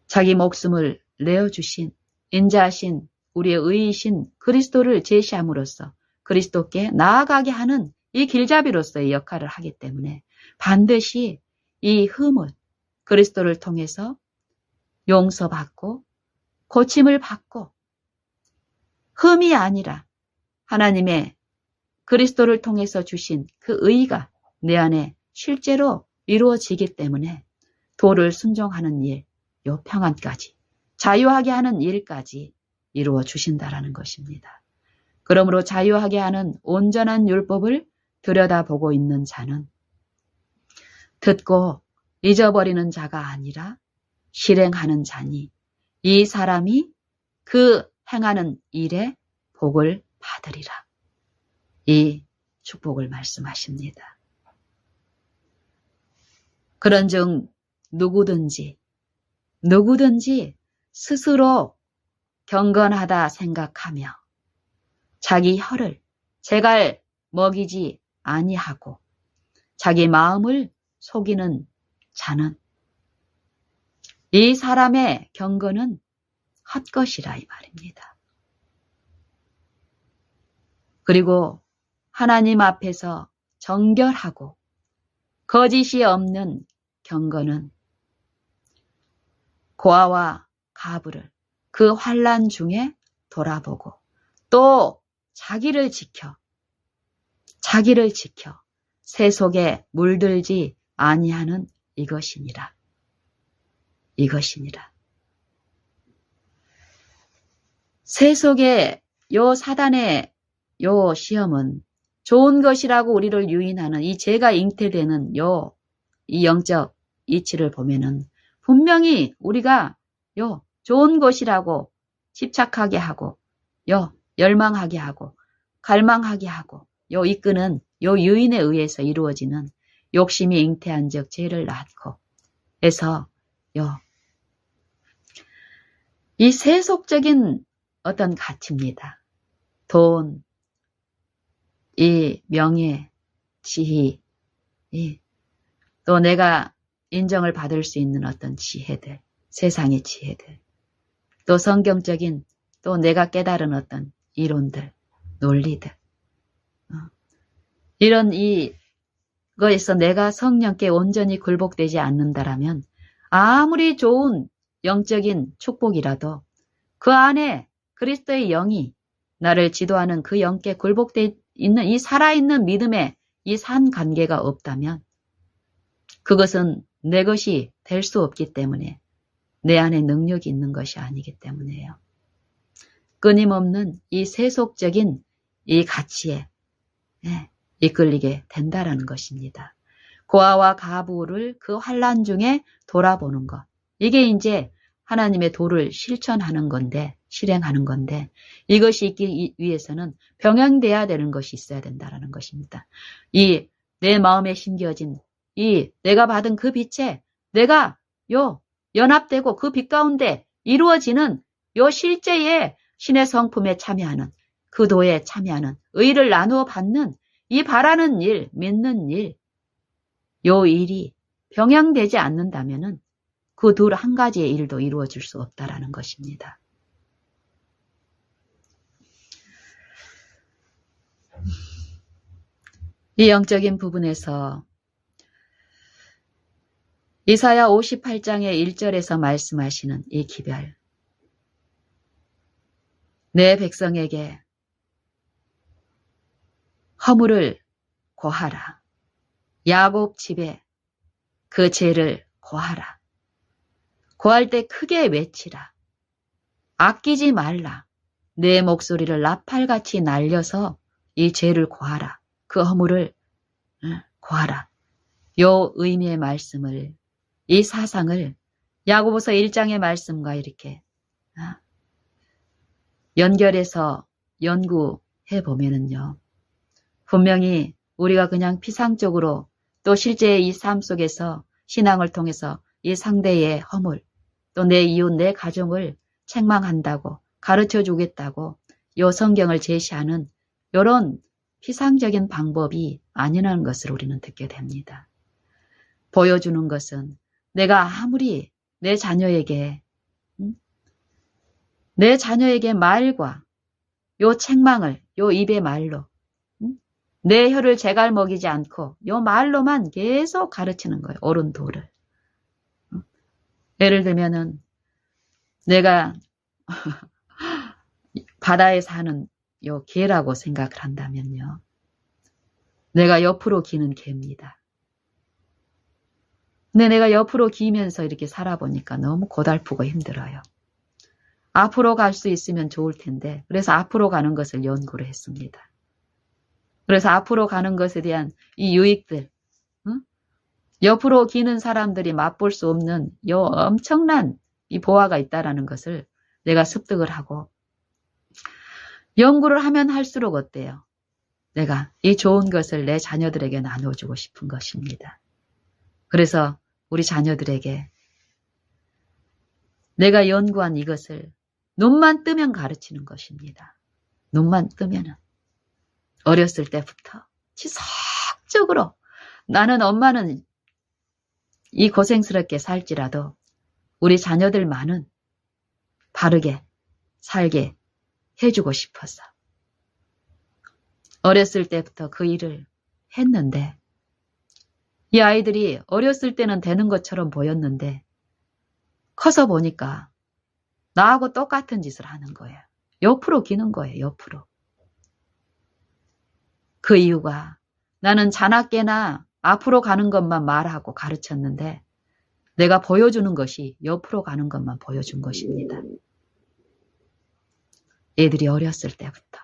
자기 목숨을 내어주신, 인자하신 우리의 의이신 그리스도를 제시함으로써 그리스도께 나아가게 하는 이 길잡이로서의 역할을 하기 때문에 반드시 이 흠을 그리스도를 통해서 용서받고 고침을 받고, 흠이 아니라 하나님의 그리스도를 통해서 주신 그 의가 내 안에 실제로 이루어지기 때문에 도를 순종하는 일, 평안까지, 자유하게 하는 일까지 이루어 주신다라는 것입니다. 그러므로 자유하게 하는 온전한 율법을 들여다보고 있는 자는 듣고 잊어버리는 자가 아니라 실행하는 자니 이 사람이 그 행하는 일에 복을 받으리라. 이 축복을 말씀하십니다. 그런즉 누구든지 스스로 경건하다 생각하며 자기 혀를 제갈 먹이지 아니하고 자기 마음을 속이는 자는 이 사람의 경건은 헛것이라 이 말입니다. 그리고 하나님 앞에서 정결하고 거짓이 없는 경건은 고아와 가부를 그 환난 중에 돌아보고 또 자기를 지켜 새 속에 물들지 아니하는 이것이니라. 새 속에 사단의 시험은 좋은 것이라고 우리를 유인하는 이 죄가 잉태되는 이 영적 이치를 보면은 분명히 우리가 좋은 것이라고 집착하게 하고 열망하게 하고 갈망하게 하고 이끄는 유인에 의해서 이루어지는 욕심이 잉태한 즉 죄를 낳고 해서 이 세속적인 어떤 가치입니다. 돈, 이 명예, 지위, 또 내가 인정을 받을 수 있는 어떤 지혜들, 세상의 지혜들, 또 성경적인 또 내가 깨달은 어떤 이론들, 논리들, 이런 이거에서 내가 성령께 온전히 굴복되지 않는다라면 아무리 좋은 영적인 축복이라도 그 안에 그리스도의 영이 나를 지도하는 그 영께 굴복되어 있는 이 살아있는 믿음의 이 산 관계가 없다면 그것은 내 것이 될 수 없기 때문에 내 안에 능력이 있는 것이 아니기 때문에요. 끊임없는 이 세속적인 이 가치에 이끌리게 된다라는 것입니다. 고아와 가부를 그 환난 중에 돌아보는 것. 이게 이제 하나님의 도를 실천하는 건데, 실행하는 건데, 이것이 있기 위해서는 병행돼야 되는 것이 있어야 된다라는 것입니다. 이 내 마음에 심겨진 내가 받은 그 빛에 내가 연합되고 그 빛 가운데 이루어지는 실제의 신의 성품에 참여하는, 그 도에 참여하는, 의를 나누어 받는 이 바라는 일, 믿는 일, 일이 병행되지 않는다면은 그 둘 한 가지의 일도 이루어질 수 없다라는 것입니다. 이 영적인 부분에서 이사야 58장의 1절에서 말씀하시는 이 기별, 내 백성에게 허물을 고하라. 야곱 집에 그 죄를 고하라. 고할 때 크게 외치라. 아끼지 말라. 내 목소리를 나팔같이 날려서 이 죄를 고하라. 그 허물을 고하라. 요 의미의 말씀을, 이 사상을 야고보서 1장의 말씀과 이렇게 연결해서 연구해 보면은요, 분명히 우리가 그냥 피상적으로 또 실제의 이 삶 속에서 신앙을 통해서 이 상대의 허물, 또 내 이웃, 내 가정을 책망한다고 가르쳐 주겠다고 요 성경을 제시하는 이런 피상적인 방법이 아니라는 것을 우리는 듣게 됩니다. 보여주는 것은 내가 아무리 내 자녀에게 말과 요 책망을 요 입의 말로 내 혀를 제갈 먹이지 않고 요 말로만 계속 가르치는 거예요. 옳은 도를. 예를 들면은 내가 바다에 사는 요 개라고 생각을 한다면요. 내가 옆으로 기는 개입니다. 근데 내가 옆으로 기면서 이렇게 살아보니까 너무 고달프고 힘들어요. 앞으로 갈 수 있으면 좋을 텐데, 그래서 앞으로 가는 것을 연구를 했습니다. 그래서 앞으로 가는 것에 대한 이 유익들, 옆으로 기는 사람들이 맛볼 수 없는 요 엄청난 이 보화가 있다라는 것을 내가 습득을 하고, 연구를 하면 할수록 어때요? 내가 이 좋은 것을 내 자녀들에게 나눠주고 싶은 것입니다. 그래서 우리 자녀들에게 내가 연구한 이것을 눈만 뜨면 가르치는 것입니다. 눈만 뜨면은 어렸을 때부터 지속적으로 나는 엄마는 이 고생스럽게 살지라도 우리 자녀들만은 바르게 살게 해주고 싶어서 어렸을 때부터 그 일을 했는데 이 아이들이 어렸을 때는 되는 것처럼 보였는데 커서 보니까 나하고 똑같은 짓을 하는 거예요. 옆으로 기는 거예요. 옆으로. 그 이유가 나는 자나깨나 앞으로 가는 것만 말하고 가르쳤는데 내가 보여주는 것이 옆으로 가는 것만 보여준 것입니다. 애들이 어렸을 때부터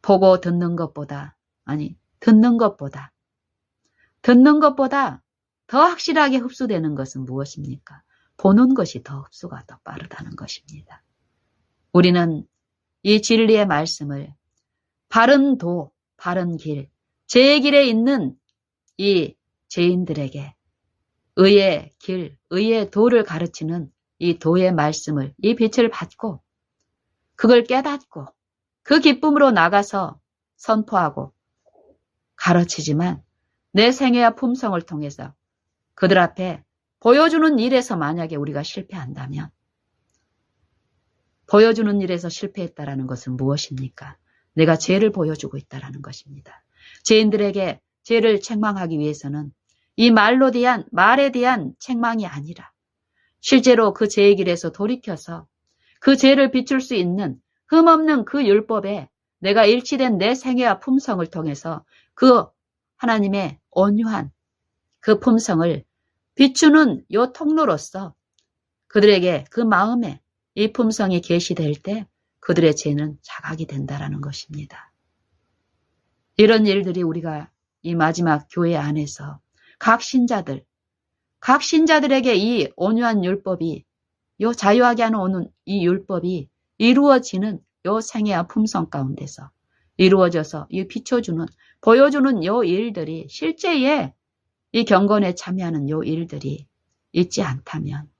보고 듣는 것보다 더 확실하게 흡수되는 것은 무엇입니까? 보는 것이 더 흡수가 더 빠르다는 것입니다. 우리는 이 진리의 말씀을 바른 도, 바른 길, 제 길에 있는 이 죄인들에게 의의 길, 의의 도를 가르치는 이 도의 말씀을, 이 빛을 받고 그걸 깨닫고 그 기쁨으로 나가서 선포하고 가르치지만 내 생애와 품성을 통해서 그들 앞에 보여주는 일에서 만약에 우리가 실패한다면 보여주는 일에서 실패했다라는 것은 무엇입니까? 내가 죄를 보여주고 있다라는 것입니다. 죄인들에게 죄를 책망하기 위해서는 이 말에 대한 책망이 아니라 실제로 그 죄의 길에서 돌이켜서 그 죄를 비출 수 있는 흠없는 그 율법에 내가 일치된 내 생애와 품성을 통해서 그 하나님의 온유한 그 품성을 비추는 요 통로로서 그들에게 그 마음에 이 품성이 계시될 때 그들의 죄는 자각이 된다라는 것입니다. 이런 일들이 우리가 이 마지막 교회 안에서 각 신자들에게 이 온유한 율법이 요 자유하게 하는 이 율법이 이루어지는 요 생애와 품성 가운데서 이루어져서 이 비춰주는 보여주는 요 일들이 실제의 이 경건에 참여하는 요 일들이 있지 않다면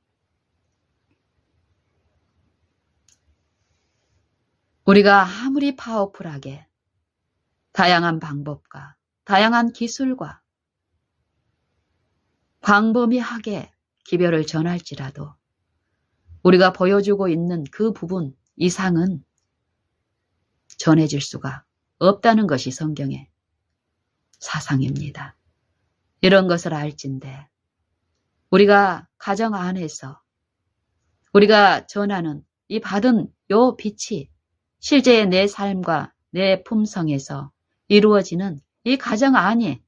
우리가 아무리 파워풀하게 다양한 방법과 다양한 기술과 광범위하게 기별을 전할지라도 우리가 보여주고 있는 그 부분 이상은 전해질 수가 없다는 것이 성경의 사상입니다. 이런 것을 알진대 우리가 가정 안에서 우리가 전하는 이 받은 요 빛이 실제의 내 삶과 내 품성에서 이루어지는 이 가정 안에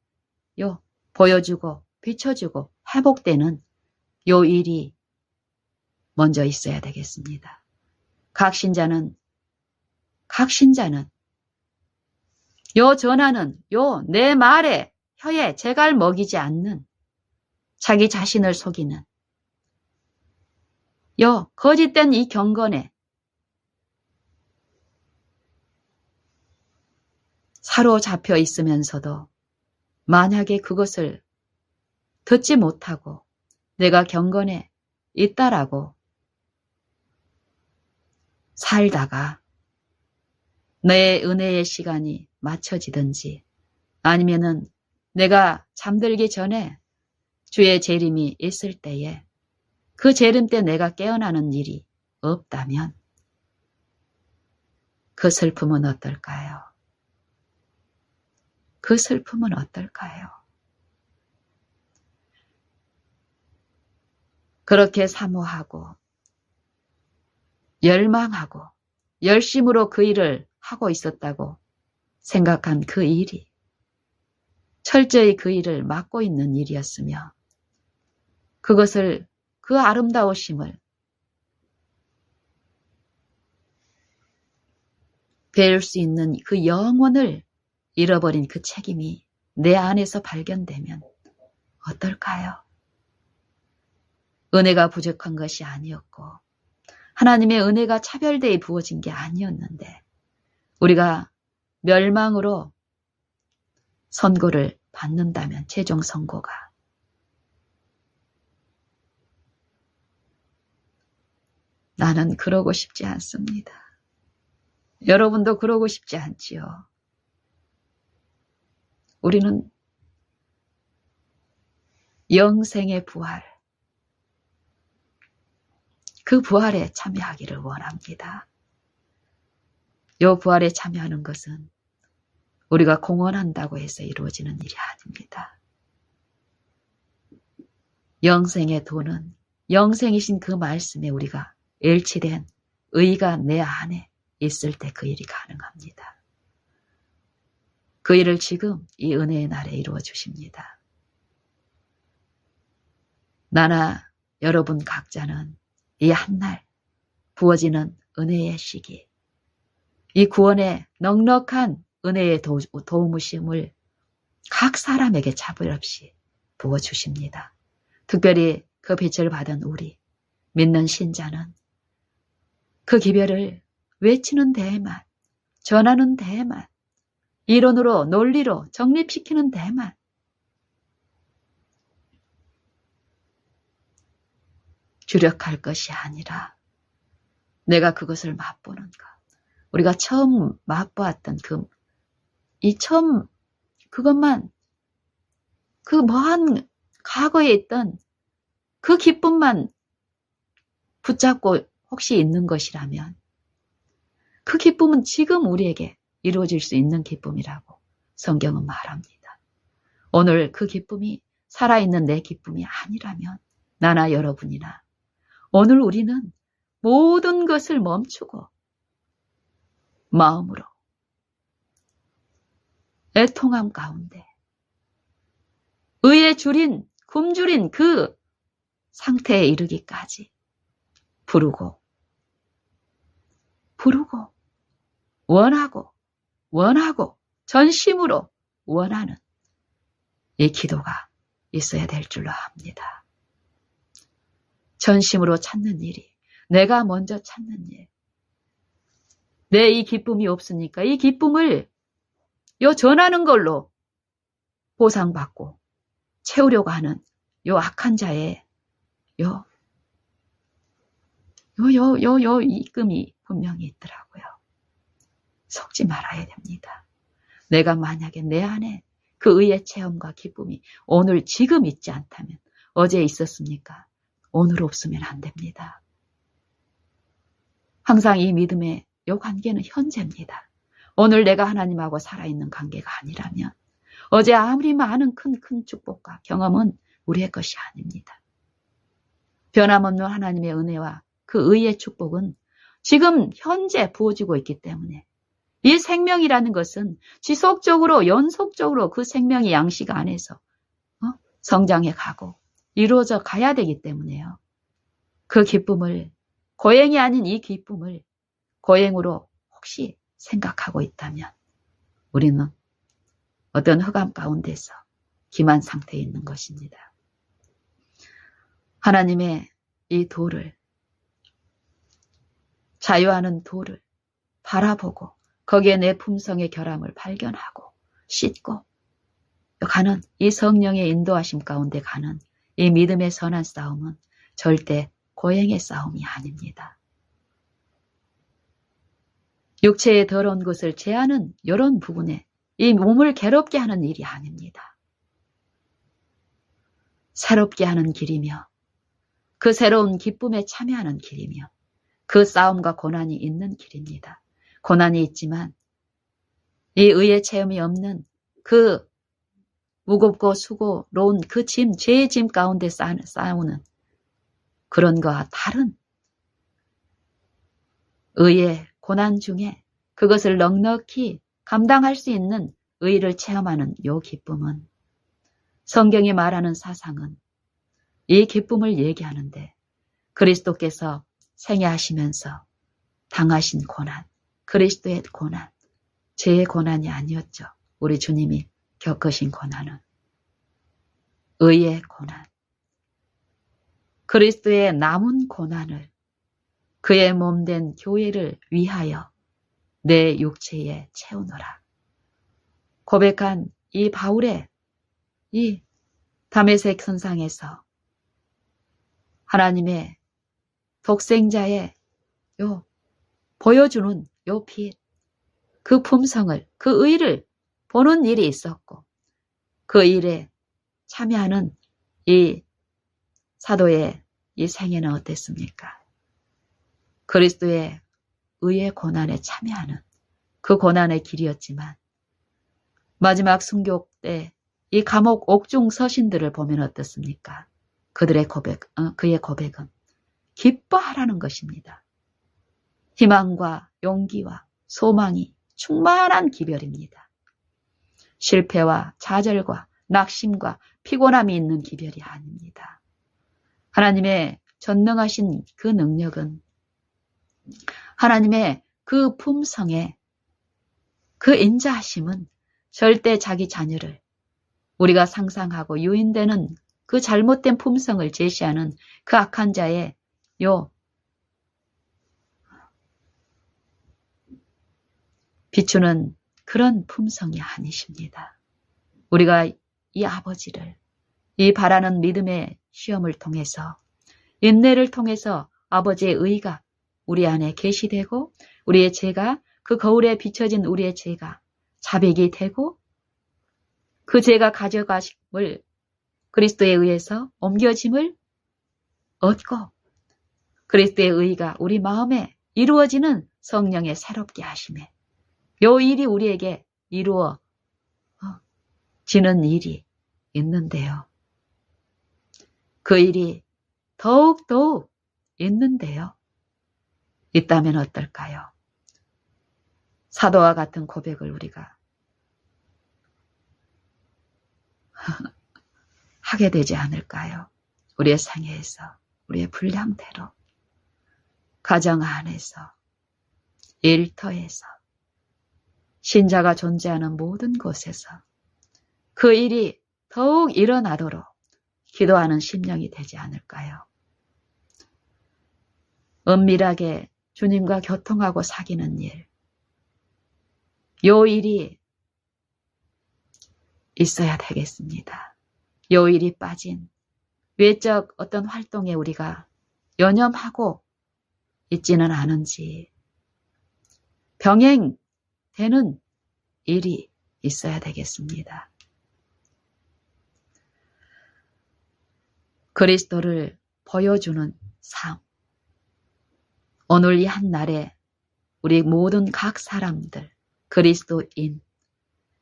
요 보여주고 비춰주고 회복되는 요 일이 먼저 있어야 되겠습니다. 각 신자는 요 전하는 요 내 말에 혀에 재갈 먹이지 않는 자기 자신을 속이는 요 거짓된 이 경건에 사로잡혀 있으면서도 만약에 그것을 듣지 못하고 내가 경건에 있다라고 살다가 내 은혜의 시간이 맞춰지든지 아니면은 내가 잠들기 전에 주의 재림이 있을 때에 그 재림 때 내가 깨어나는 일이 없다면 그 슬픔은 어떨까요? 그 슬픔은 어떨까요? 그렇게 사모하고 열망하고 열심으로 그 일을 하고 있었다고 생각한 그 일이 철저히 그 일을 맡고 있는 일이었으며 그것을 그 아름다우심을 배울 수 있는 그 영혼을 잃어버린 그 책임이 내 안에서 발견되면 어떨까요? 은혜가 부족한 것이 아니었고 하나님의 은혜가 차별되이 부어진 게 아니었는데 우리가 멸망으로 선고를 받는다면 최종 선고가 나는 그러고 싶지 않습니다. 여러분도 그러고 싶지 않지요. 우리는 영생의 부활, 그 부활에 참여하기를 원합니다. 이 부활에 참여하는 것은 우리가 공헌한다고 해서 이루어지는 일이 아닙니다. 영생의 도는 영생이신 그 말씀에 우리가 일치된 의가 내 안에 있을 때 그 일이 가능합니다. 그 일을 지금 이 은혜의 날에 이루어 주십니다. 나나 여러분 각자는 이 한날 부어지는 은혜의 시기, 이 구원의 넉넉한 은혜의 도우심을 각 사람에게 차별 없이 부어주십니다. 특별히 그 빛을 받은 우리 믿는 신자는 그 기별을 외치는 데에만, 전하는 데에만, 이론으로 논리로 정립시키는 데에만 주력할 것이 아니라 내가 그것을 맛보는 것. 우리가 처음 맛보았던 그것만, 그 먼 과거에 있던 그 기쁨만 붙잡고 혹시 있는 것이라면 그 기쁨은 지금 우리에게 이루어질 수 있는 기쁨이라고 성경은 말합니다. 오늘 그 기쁨이 살아있는 내 기쁨이 아니라면 나나 여러분이나 오늘 우리는 모든 것을 멈추고 마음으로 애통함 가운데 의에 굶주린 그 상태에 이르기까지 부르고 원하고 전심으로 원하는 이 기도가 있어야 될 줄로 압니다. 전심으로 찾는 일이 내가 먼저 찾는 일. 내 이 기쁨이 없으니까 이 기쁨을 전하는 걸로 보상받고 채우려고 하는 악한 자의 입금이 분명히 있더라고요. 속지 말아야 됩니다. 내가 만약에 내 안에 그 의의 체험과 기쁨이 오늘 지금 있지 않다면 어제 있었습니까? 오늘 없으면 안 됩니다. 항상 이 믿음의 이 관계는 현재입니다. 오늘 내가 하나님하고 살아있는 관계가 아니라면 어제 아무리 많은 큰 축복과 경험은 우리의 것이 아닙니다. 변함없는 하나님의 은혜와 그 의의 축복은 지금 현재 부어지고 있기 때문에 이 생명이라는 것은 지속적으로 연속적으로 그 생명의 양식 안에서 성장해 가고 이루어져 가야 되기 때문에요. 그 기쁨을, 고행이 아닌 이 기쁨을 고행으로 혹시 생각하고 있다면 우리는 어떤 흑암 가운데서 기만 상태에 있는 것입니다. 하나님의 이 도를, 자유하는 도를 바라보고 거기에 내 품성의 결함을 발견하고 씻고 가는 이 성령의 인도하심 가운데 가는 이 믿음의 선한 싸움은 절대 고행의 싸움이 아닙니다. 육체의 더러운 것을 제하는 이런 부분에 이 몸을 괴롭게 하는 일이 아닙니다. 새롭게 하는 길이며 그 새로운 기쁨에 참여하는 길이며 그 싸움과 고난이 있는 길입니다. 고난이 있지만 이 의의 체험이 없는 그 무겁고 수고로운 그 짐, 죄의 짐 가운데 싸우는 그런 것과 다른 의의 고난 중에 그것을 넉넉히 감당할 수 있는 의를 체험하는 이 기쁨은, 성경이 말하는 사상은 이 기쁨을 얘기하는데 그리스도께서 생애하시면서 당하신 고난, 그리스도의 고난, 죄의 고난이 아니었죠. 우리 주님이 겪으신 고난은 의의 고난, 그리스도의 남은 고난을 그의 몸된 교회를 위하여 내 육체에 채우노라 고백한 이 바울의 이 다메섹 선상에서 하나님의 독생자의 보여주는 요 빛, 그 품성을, 그 의를 보는 일이 있었고 그 일에 참여하는 이 사도의 이 생애는 어땠습니까? 그리스도의 의의 고난에 참여하는 그 고난의 길이었지만 마지막 순교 때 이 감옥 옥중 서신들을 보면 어떻습니까? 그들의 그의 고백은 기뻐하라는 것입니다. 희망과 용기와 소망이 충만한 기별입니다. 실패와 좌절과 낙심과 피곤함이 있는 기별이 아닙니다. 하나님의 전능하신 그 능력은, 하나님의 그 품성에 그 인자하심은 절대 자기 자녀를 우리가 상상하고 유인되는 그 잘못된 품성을 제시하는 그 악한 자의 비추는 그런 품성이 아니십니다. 우리가 이 아버지를, 이 바라는 믿음의 시험을 통해서, 인내를 통해서 아버지의 의가 우리 안에 계시되고 우리의 죄가, 그 거울에 비춰진 우리의 죄가 자백이 되고 그 죄가 가져가심을 그리스도에 의해서 옮겨짐을 얻고 그리스도의 의가 우리 마음에 이루어지는 성령의 새롭게 하심에 요 일이 우리에게 이루어지는 일이 있는데요. 그 일이 더욱 있는데요. 있다면 어떨까요? 사도와 같은 고백을 우리가 하게 되지 않을까요? 우리의 생애에서, 우리의 분량대로, 가정 안에서, 일터에서, 신자가 존재하는 모든 곳에서 그 일이 더욱 일어나도록 기도하는 심령이 되지 않을까요? 은밀하게 주님과 교통하고 사귀는 일, 요 일이 있어야 되겠습니다. 요 일이 빠진 외적 어떤 활동에 우리가 연연하고 있지는 않은지 병행되는 일이 있어야 되겠습니다. 그리스도를 보여주는 삶. 오늘 이 한 날에 우리 모든 각 사람들, 그리스도인,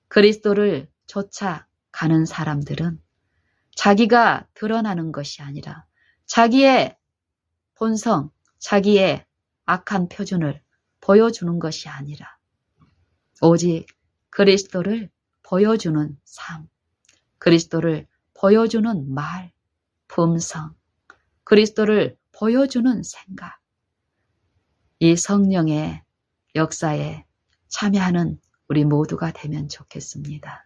그리스도를 쫓아가는 사람들은 자기가 드러나는 것이 아니라 자기의 본성, 자기의 악한 표준을 보여주는 것이 아니라 오직 그리스도를 보여주는 삶, 그리스도를 보여주는 말, 품성, 그리스도를 보여주는 생각, 이 성령의 역사에 참여하는 우리 모두가 되면 좋겠습니다.